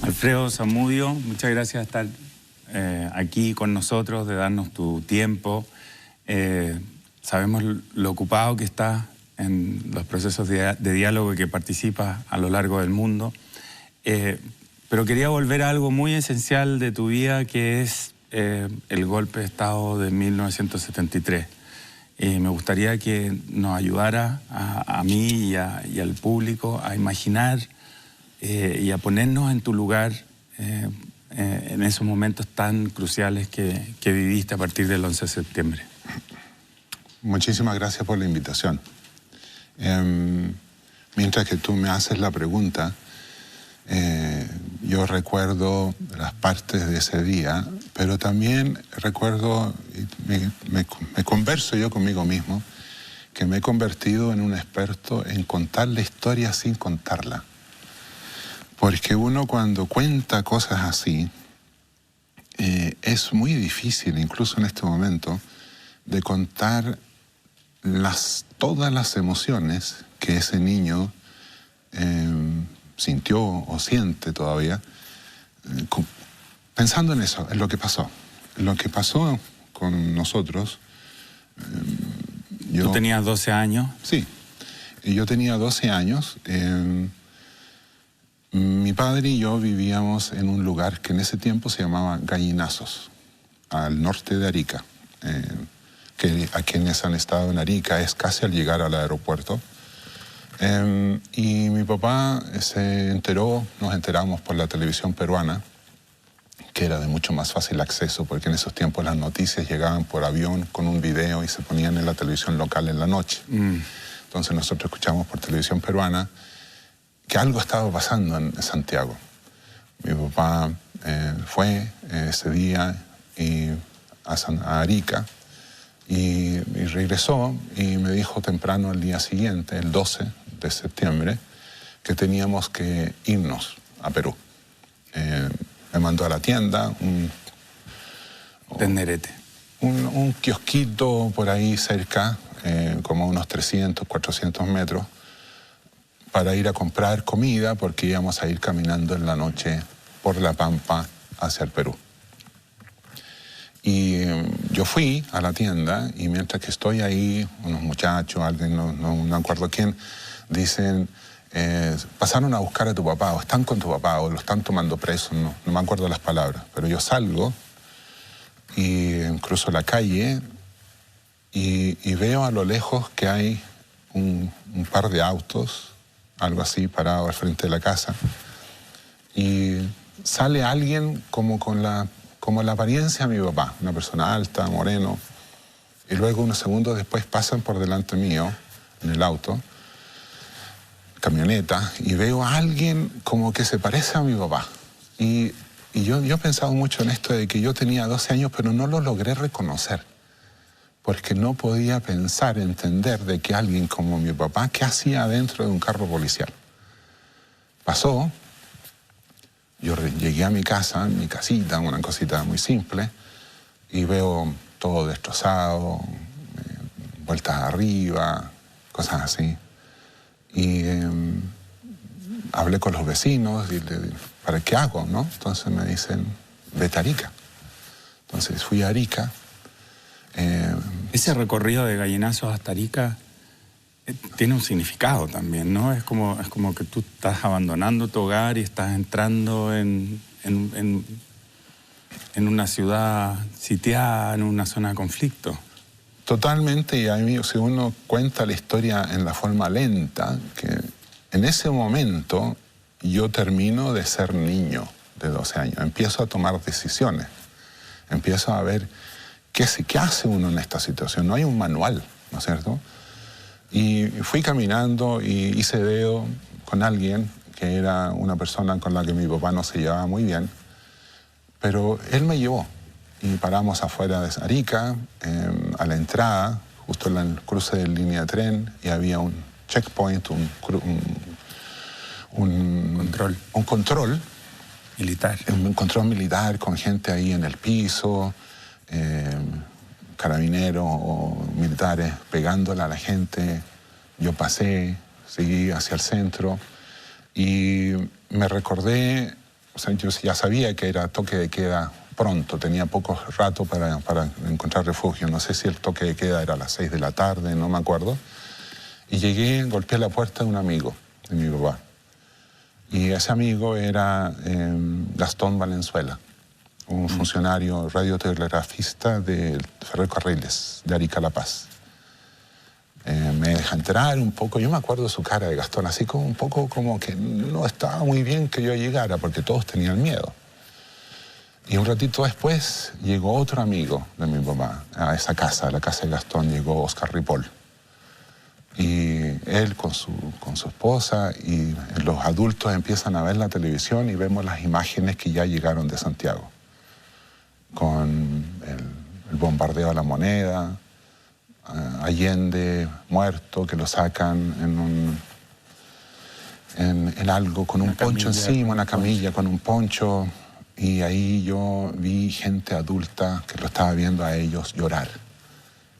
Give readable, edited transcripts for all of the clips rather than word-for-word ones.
Alfredo Zamudio, muchas gracias por estar aquí con nosotros, de darnos tu tiempo. Sabemos lo ocupado que estás en los procesos de diálogo que participas a lo largo del mundo. Pero quería volver a algo muy esencial de tu vida, que es el golpe de Estado de 1973. Me gustaría que nos ayudara a mí y al público a imaginar y a ponernos en tu lugar en esos momentos tan cruciales que viviste a partir del 11 de septiembre. Muchísimas gracias por la invitación. Mientras que tú me haces la pregunta, yo recuerdo las partes de ese día, pero también recuerdo, me converso yo conmigo mismo, que me he convertido en un experto en contar la historia sin contarla. Porque uno cuando cuenta cosas así, es muy difícil, incluso en este momento, de contar todas las emociones que ese niño sintió o siente todavía, pensando en eso, en lo que pasó. Lo que pasó con nosotros... ¿Tú tenías 12 años? Sí, yo tenía 12 años. Mi padre y yo vivíamos en un lugar que en ese tiempo se llamaba Gallinazos, al norte de Arica. Que a quienes han estado en Arica es casi al llegar al aeropuerto. Y mi papá se enteró, nos enteramos por la televisión peruana, que era de mucho más fácil acceso, porque en esos tiempos las noticias llegaban por avión con un video y se ponían en la televisión local en la noche. Entonces nosotros escuchamos por televisión peruana que algo estaba pasando en Santiago. Mi papá fue ese día a Arica y regresó y me dijo temprano el día siguiente, el 12 de septiembre, que teníamos que irnos a Perú. Me mandó a la tienda, Tenderete. un kiosquito por ahí cerca, como unos 300, 400 metros, para ir a comprar comida, porque íbamos a ir caminando en la noche por la Pampa hacia el Perú. Y yo fui a la tienda y mientras que estoy ahí, unos muchachos, alguien, no me acuerdo quién, dicen, pasaron a buscar a tu papá, o están con tu papá, o lo están tomando preso, no me acuerdo las palabras. Pero yo salgo y cruzo la calle y veo a lo lejos que hay un par de autos, algo así, parado al frente de la casa. Y sale alguien como la apariencia de mi papá, una persona alta, moreno. Y luego unos segundos después pasan por delante mío, en el auto, camioneta, y veo a alguien como que se parece a mi papá. Y yo he pensado mucho en esto de que yo tenía 12 años, pero no lo logré reconocer. Porque no podía pensar, entender de que alguien como mi papá, ¿qué hacía dentro de un carro policial? Pasó, yo llegué a mi casa, mi casita, una cosita muy simple, y veo todo destrozado, vueltas arriba, cosas así. Y hablé con los vecinos y ¿para qué hago, no? Entonces me dicen, vete a Arica. Entonces fui a Arica. Ese recorrido de Gallinazos hasta Arica tiene un significado también, ¿no? Es como que tú estás abandonando tu hogar y estás entrando en una ciudad sitiada, en una zona de conflicto. Totalmente, y a mí, si uno cuenta la historia en la forma lenta, que en ese momento yo termino de ser niño de 12 años, empiezo a tomar decisiones, empiezo a ver qué hace uno en esta situación. No hay un manual, ¿no es cierto? Y fui caminando y hice dedo con alguien que era una persona con la que mi papá no se llevaba muy bien, pero él me llevó y paramos afuera de Arica, a la entrada, justo en el cruce de línea de tren, y había un checkpoint, un control militar. Un control militar con gente ahí en el piso, carabineros o militares pegándole a la gente. Yo pasé, seguí hacia el centro y me recordé o sea, yo ya sabía que era toque de queda pronto, tenía poco rato para encontrar refugio. No sé si el toque de queda era a las 6 de la tarde, no me acuerdo. Y llegué, golpeé la puerta de un amigo de mi papá. Y ese amigo era Gastón Valenzuela, un funcionario radiotelegrafista de Ferrocarriles de Arica a La Paz. Me deja entrar un poco, yo me acuerdo de su cara de Gastón, así como un poco como que no estaba muy bien que yo llegara, porque todos tenían miedo. Y un ratito después llegó otro amigo de mi papá a esa casa, a la casa de Gastón, llegó Oscar Ripoll. Y él con su esposa y los adultos empiezan a ver la televisión y vemos las imágenes que ya llegaron de Santiago. Con el bombardeo a La Moneda, Allende muerto, que lo sacan en algo, con un poncho encima, una camilla con un poncho. Y ahí yo vi gente adulta que lo estaba viendo a ellos llorar.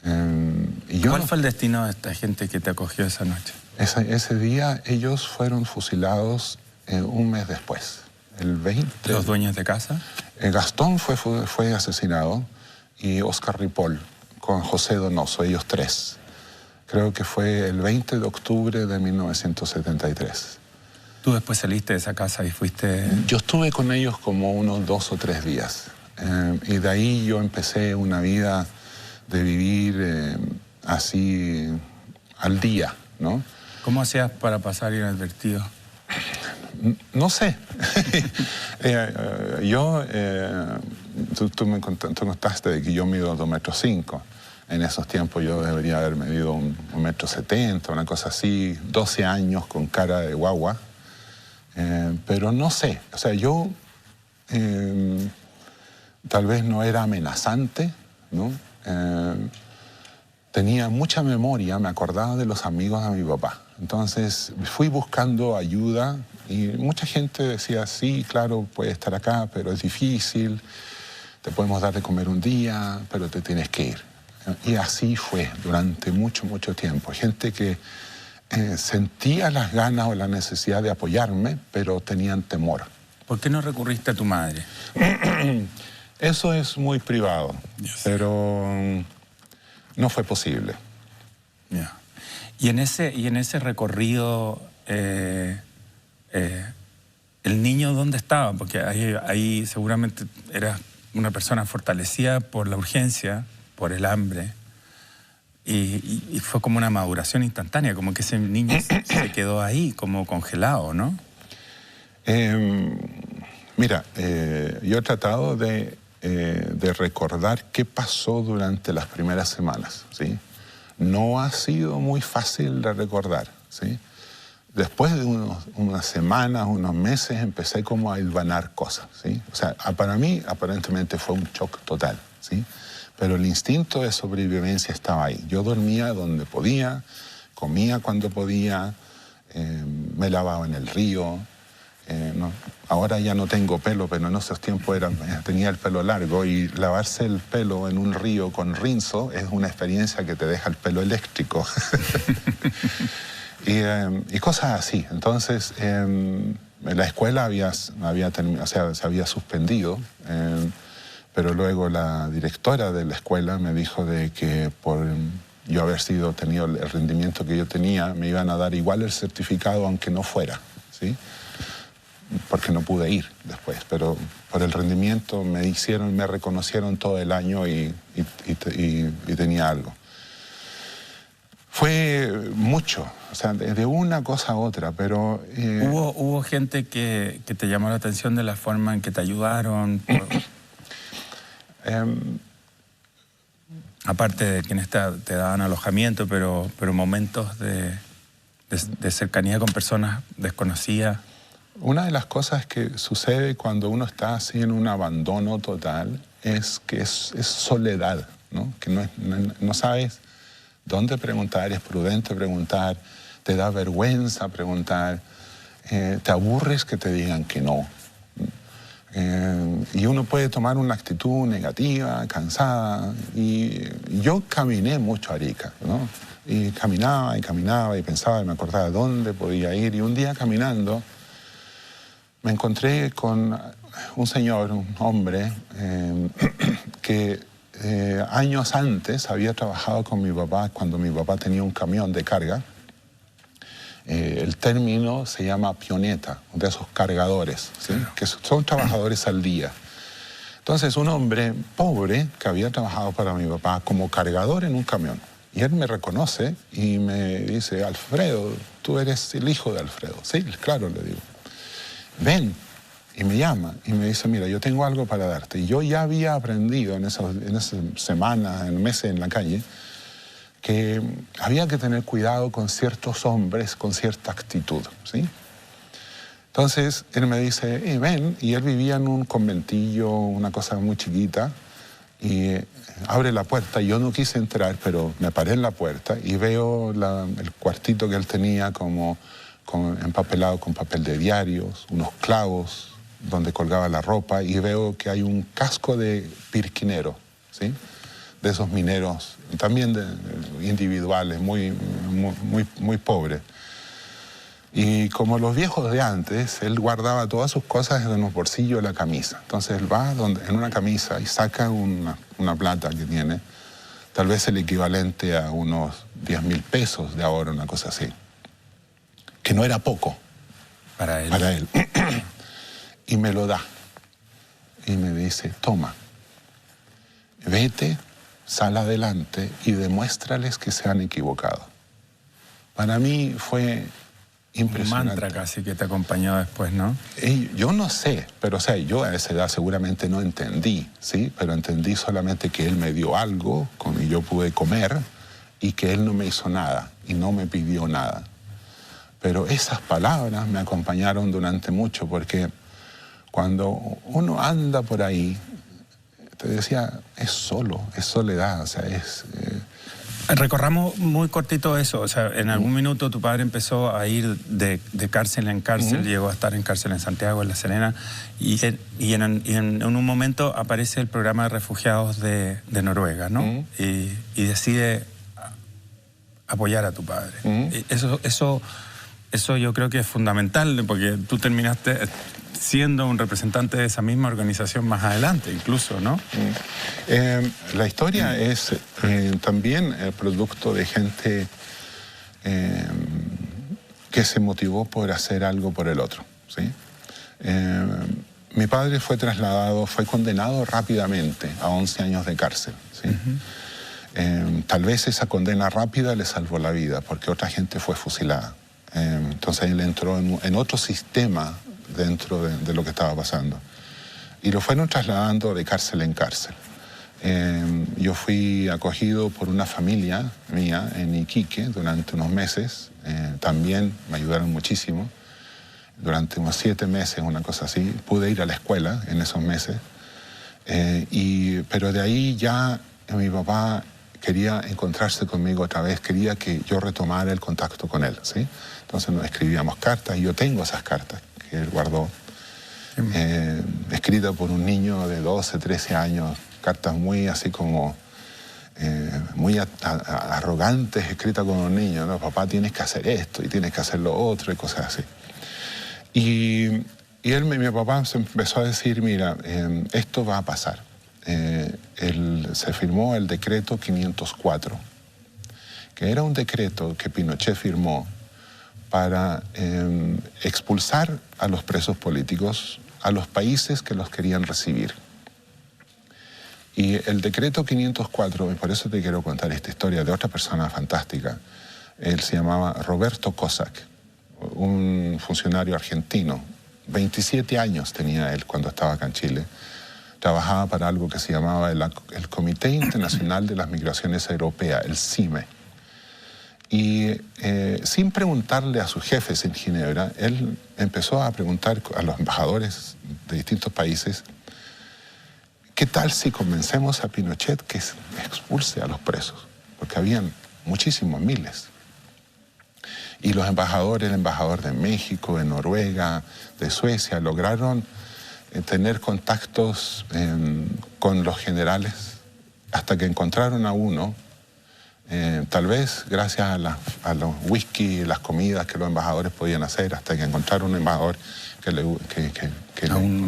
¿Cuál fue el destino de esta gente que te acogió esa noche? Ese día ellos fueron fusilados un mes después, el 20. ¿Los dueños de casa? Gastón fue asesinado y Oscar Ripoll con José Donoso, ellos tres. Creo que fue el 20 de octubre de 1973. ¿Tú después saliste de esa casa y fuiste...? Yo estuve con ellos como unos 2 o 3 días. Y de ahí yo empecé una vida de vivir así al día, ¿no? ¿Cómo hacías para pasar inadvertido? No sé. Tú me contaste de que yo mido 2,5 metros. En esos tiempos yo debería haber medido 1,70 metros, una cosa así, 12 años con cara de guagua. Pero no sé, o sea, yo tal vez no era amenazante, ¿no? Tenía mucha memoria, me acordaba de los amigos de mi papá. Entonces fui buscando ayuda y mucha gente decía, sí, claro, puedes estar acá, pero es difícil, te podemos dar de comer un día, pero te tienes que ir. Y así fue durante mucho, mucho tiempo. Gente que sentía las ganas o la necesidad de apoyarme, pero tenían temor. ¿Por qué no recurriste a tu madre? Eso es muy privado, pero no fue posible. Yeah. Y en ese recorrido, ¿el niño dónde estaba? Porque ahí seguramente eras una persona fortalecida por la urgencia, por el hambre. Y fue como una maduración instantánea, como que ese niño se quedó ahí, como congelado, ¿no? Mira, yo he tratado de recordar qué pasó durante las primeras semanas, ¿sí? No ha sido muy fácil de recordar, ¿sí? Después de unas semanas, unos meses, empecé como a hilvanar cosas, ¿sí? O sea, para mí aparentemente fue un shock total, ¿sí? Pero el instinto de sobrevivencia estaba ahí. Yo dormía donde podía, comía cuando podía, me lavaba en el río. ¿No? Ahora ya no tengo pelo, pero en esos tiempos tenía el pelo largo y lavarse el pelo en un río con rinzo es una experiencia que te deja el pelo eléctrico. y cosas así. Entonces, la escuela se había suspendido. Pero luego la directora de la escuela me dijo de que por yo haber tenido el rendimiento que yo tenía, me iban a dar igual el certificado aunque no fuera, ¿sí? Porque no pude ir después, pero por el rendimiento me reconocieron todo el año y tenía algo. Fue mucho, o sea, de una cosa a otra, pero... ¿Hubo gente que te llamó la atención de la forma en que te ayudaron? Aparte de quienes te daban alojamiento, pero momentos de cercanía con personas desconocidas. Una de las cosas que sucede cuando uno está así en un abandono total es que es soledad, ¿no? Que no sabes dónde preguntar, es prudente preguntar, te da vergüenza preguntar, te aburres que te digan que no. Y uno puede tomar una actitud negativa, cansada. Y yo caminé mucho a Arica, ¿no? Y caminaba y pensaba y me acordaba de dónde podía ir. Y un día caminando me encontré con un señor, un hombre, que años antes había trabajado con mi papá cuando mi papá tenía un camión de carga. El término se llama pioneta, de esos cargadores, ¿sí? Que son trabajadores al día. Entonces, un hombre pobre que había trabajado para mi papá como cargador en un camión. Y él me reconoce y me dice, Alfredo, tú eres el hijo de Alfredo. Sí, claro, le digo. Ven. Y me llama y me dice, mira, yo tengo algo para darte. Y yo ya había aprendido en esas semanas, en meses en la calle, que había que tener cuidado con ciertos hombres, con cierta actitud, ¿sí? Entonces, él me dice, ven, y él vivía en un conventillo, una cosa muy chiquita, y abre la puerta, y yo no quise entrar, pero me paré en la puerta y veo el cuartito que él tenía como empapelado con papel de diarios, unos clavos donde colgaba la ropa, y veo que hay un casco de pirquinero, ¿sí? De esos mineros, también individuales, muy pobres. Y como los viejos de antes, él guardaba todas sus cosas en los bolsillos de la camisa. Entonces él va en una camisa y saca una plata que tiene, tal vez el equivalente a unos 10.000 pesos de ahora, una cosa así, que no era poco para él. Y me lo da. Y me dice, toma, vete, sal adelante y demuéstrales que se han equivocado. Para mí fue impresionante. Un mantra casi que te acompañó después, ¿no? Yo no sé, pero o sea, yo a esa edad seguramente no entendí, ¿sí? Pero entendí solamente que él me dio algo y yo pude comer, y que él no me hizo nada y no me pidió nada. Pero esas palabras me acompañaron durante mucho, porque cuando uno anda por ahí, te decía, es solo, es soledad, o sea, es... Recorramos muy cortito eso, o sea, en algún minuto tu padre empezó a ir de cárcel en cárcel, llegó a estar en cárcel en Santiago, en La Serena, y en un momento aparece el programa de refugiados de Noruega, ¿no? Y decide apoyar a tu padre. Y eso yo creo que es fundamental, porque tú terminaste siendo un representante de esa misma organización más adelante, incluso, ¿no? La historia es también el producto de gente que se motivó por hacer algo por el otro, ¿sí? Mi padre fue condenado rápidamente a 11 años de cárcel, ¿sí? Tal vez esa condena rápida le salvó la vida, porque otra gente fue fusilada. Entonces él entró en otro sistema dentro de lo que estaba pasando. Y lo fueron trasladando de cárcel en cárcel. Yo fui acogido por una familia mía en Iquique durante unos meses. También me ayudaron muchísimo. Durante unos 7 meses, una cosa así. Pude ir a la escuela en esos meses. Pero de ahí ya mi papá quería encontrarse conmigo otra vez, quería que yo retomara el contacto con él, ¿sí? Entonces nos escribíamos cartas, y yo tengo esas cartas que él guardó, escritas por un niño de 12, 13 años, cartas muy así como, muy arrogantes, escritas con un niño, ¿no? Papá, tienes que hacer esto y tienes que hacer lo otro y cosas así. Y mi papá se empezó a decir, mira, esto va a pasar. Se firmó el decreto 504, que era un decreto que Pinochet firmó para expulsar a los presos políticos a los países que los querían recibir. Y el decreto 504, y por eso te quiero contar esta historia de otra persona fantástica, él se llamaba Roberto Cossack, un funcionario argentino. 27 años tenía él cuando estaba acá en Chile. Trabajaba para algo que se llamaba el Comité Internacional de las Migraciones Europeas, el CIME. Y sin preguntarle a sus jefes en Ginebra, él empezó a preguntar a los embajadores de distintos países, ¿qué tal si convencemos a Pinochet que expulse a los presos? Porque habían muchísimos, miles. Y los embajadores, el embajador de México, de Noruega, de Suecia, lograron tener contactos con los generales, hasta que encontraron a uno Tal vez gracias a los whisky, las comidas que los embajadores podían hacer, hasta que encontraron un embajador a un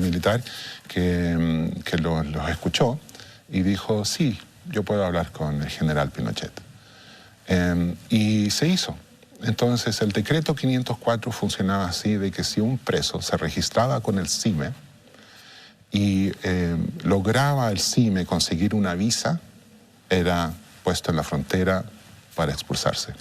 militar que los escuchó y dijo, sí, yo puedo hablar con el general Pinochet. Y se hizo. Entonces el decreto 504 funcionaba así, de que si un preso se registraba con el CIME y lograba el CIME conseguir una visa, era puesto en la frontera para expulsarse.